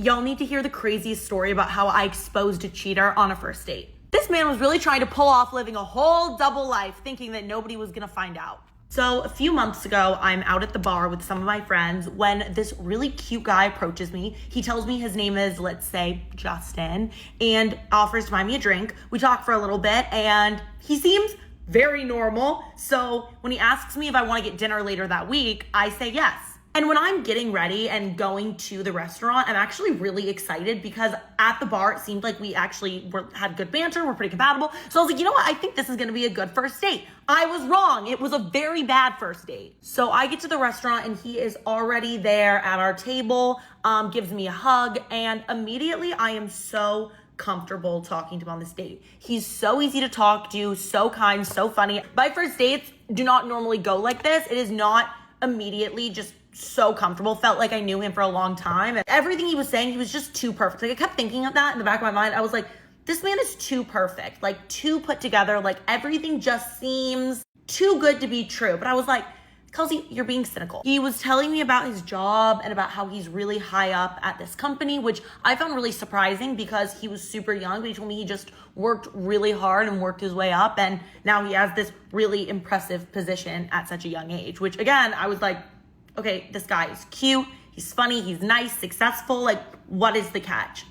Y'all need to hear the craziest story about how I exposed a cheater on a first date. This man was really trying to pull off living a whole double life, thinking that nobody was gonna find out. So a few months ago, I'm out at the bar with some of my friends when this really cute guy approaches me. He tells me his name is, let's say, Justin, and offers to buy me a drink. We talk for a little bit, and he seems very normal. So when he asks me if I want to get dinner later that week, I say yes. And when I'm getting ready and going to the restaurant, I'm actually really excited because at the bar, it seemed like we actually had good banter. We're pretty compatible. So I was like, you know what? I think this is going to be a good first date. I was wrong. It was a very bad first date. So I get to the restaurant and he is already there at our table, gives me a hug, and immediately I am so comfortable talking to him on this date. He's so easy to talk to, so kind, so funny. My first dates do not normally go like this. It is not immediately just so comfortable. Felt like I knew him for a long time. And everything he was saying, he was just too perfect. Like I kept thinking of that in the back of my mind. I was like, this man is too perfect, like too put together. Like everything just seems too good to be true. But I was like, Kelsey, you're being cynical. He was telling me about his job and about how he's really high up at this company, which I found really surprising because he was super young, but he told me he just worked really hard and worked his way up. And now he has this really impressive position at such a young age, which again, I was like, okay, this guy is cute, he's funny, he's nice, successful. Like, what is the catch?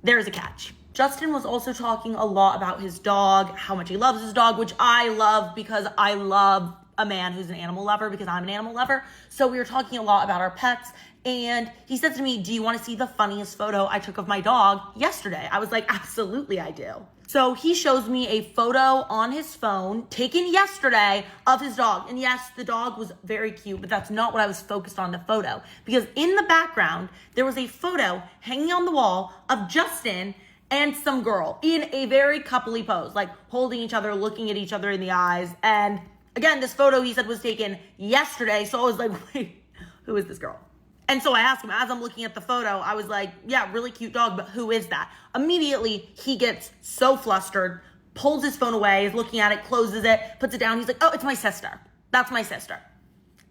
There's a catch. Justin was also talking a lot about his dog, how much he loves his dog, which I love because I love a man who's an animal lover because I'm an animal lover. So we were talking a lot about our pets, and he said to me, do you want to see the funniest photo I took of my dog yesterday? I was like, absolutely I do. So he shows me a photo on his phone taken yesterday of his dog. And yes, the dog was very cute, but that's not what I was focused on the photo. Because in the background, there was a photo hanging on the wall of Justin and some girl in a very coupley pose, like holding each other, looking at each other in the eyes. And again, this photo he said was taken yesterday. So I was like, wait, who is this girl? And so I asked him, as I'm looking at the photo, I was like, yeah, really cute dog, but who is that? Immediately, he gets so flustered, pulls his phone away, is looking at it, closes it, puts it down. He's like, oh, it's my sister. That's my sister.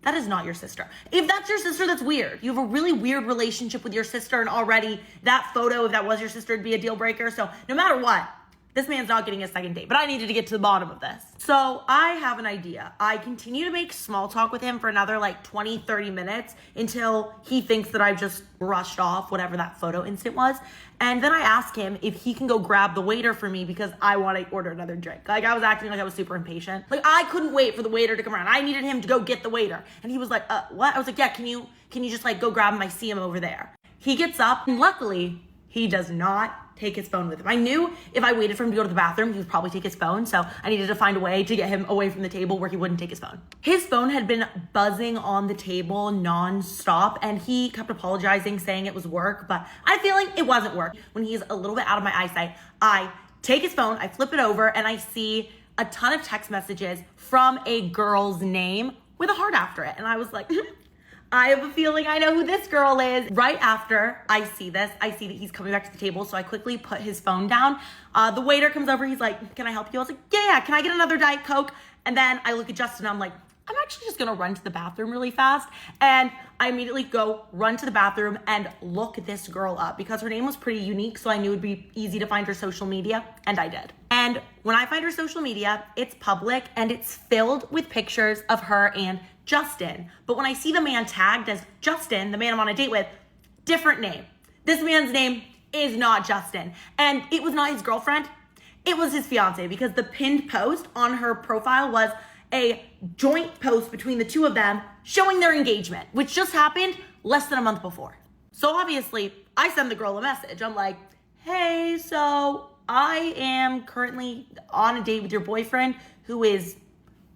That is not your sister. If that's your sister, that's weird. You have a really weird relationship with your sister, and already that photo, if that was your sister, would be a deal breaker. So no matter what, this man's not getting a second date, but I needed to get to the bottom of this. So I have an idea. I continue to make small talk with him for another like 20, 30 minutes until he thinks that I've just brushed off whatever that photo instant was. And then I ask him if he can go grab the waiter for me because I want to order another drink. Like I was acting like I was super impatient. Like I couldn't wait for the waiter to come around. I needed him to go get the waiter. And he was like, what? I was like, yeah, can you just like go grab him? I see him over there. He gets up and luckily he does not take his phone with him. I knew if I waited for him to go to the bathroom, he would probably take his phone. So I needed to find a way to get him away from the table where he wouldn't take his phone. His phone had been buzzing on the table nonstop and he kept apologizing, saying it was work, but I had a feeling it wasn't work. When he's a little bit out of my eyesight, I take his phone, I flip it over, and I see a ton of text messages from a girl's name with a heart after it. And I was like, I have a feeling I know who this girl is. Right after I see this, I see that he's coming back to the table. So I quickly put his phone down. The waiter comes over. He's like, can I help you? I was like, yeah. Can I get another Diet Coke? And then I look at Justin. I'm like, I'm actually just going to run to the bathroom really fast. And I immediately go run to the bathroom and look this girl up because her name was pretty unique. So I knew it'd be easy to find her social media. And I did. And when I find her social media, it's public and it's filled with pictures of her and Justin. But when I see the man tagged as Justin, the man I'm on a date with, different name. This man's name is not Justin. And it was not his girlfriend. It was his fiance because the pinned post on her profile was a joint post between the two of them showing their engagement, which just happened less than a month before. So obviously I send the girl a message. I'm like, hey, so I am currently on a date with your boyfriend who is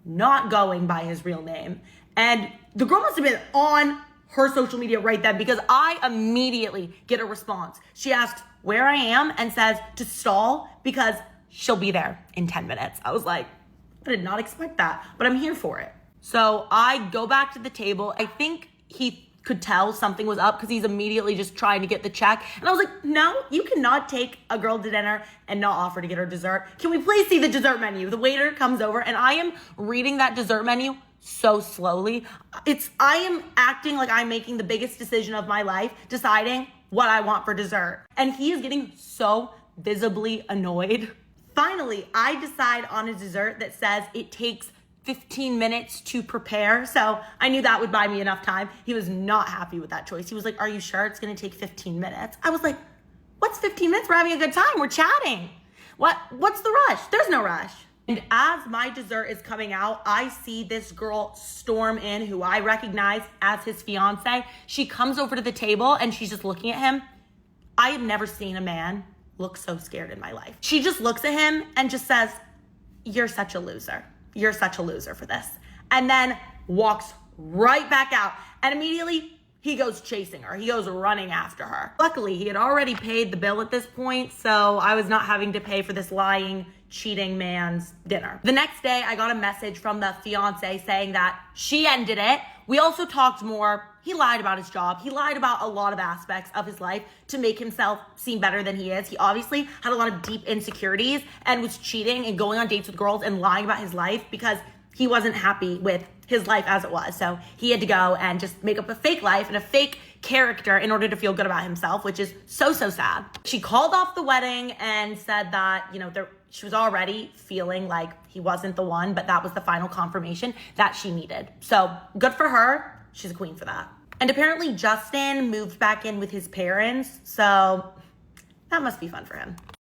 not going by his real name. And the girl must have been on her social media right then because I immediately get a response. She asks where I am and says to stall because she'll be there in 10 minutes. I was like, I did not expect that, but I'm here for it. So I go back to the table. I think he could tell something was up because he's immediately just trying to get the check. And I was like, no, you cannot take a girl to dinner and not offer to get her dessert. Can we please see the dessert menu? The waiter comes over and I am reading that dessert menu so slowly. I am acting like I'm making the biggest decision of my life, deciding what I want for dessert. And he is getting so visibly annoyed. Finally, I decide on a dessert that says it takes 15 minutes to prepare. So I knew that would buy me enough time. He was not happy with that choice. He was like, are you sure it's gonna take 15 minutes? I was like, what's 15 minutes? We're having a good time. We're chatting. What's the rush? There's no rush. And as my dessert is coming out, I see this girl storm in who I recognize as his fiance. She comes over to the table and she's just looking at him. I have never seen a man look so scared in my life. She just looks at him and just says, you're such a loser. You're such a loser for this. And then walks right back out. And immediately he goes chasing her. He goes running after her. Luckily, he had already paid the bill at this point, so I was not having to pay for this lying, cheating man's dinner. The next day, I got a message from the fiance saying that she ended it. We also talked more. He lied about his job. He lied about a lot of aspects of his life to make himself seem better than he is. He obviously had a lot of deep insecurities and was cheating and going on dates with girls and lying about his life because he wasn't happy with his life as it was. So he had to go and just make up a fake life and a fake character in order to feel good about himself, which is so, so sad. She called off the wedding and said that, she was already feeling like he wasn't the one, but that was the final confirmation that she needed. So good for her. She's a queen for that. And apparently Justin moved back in with his parents. So that must be fun for him.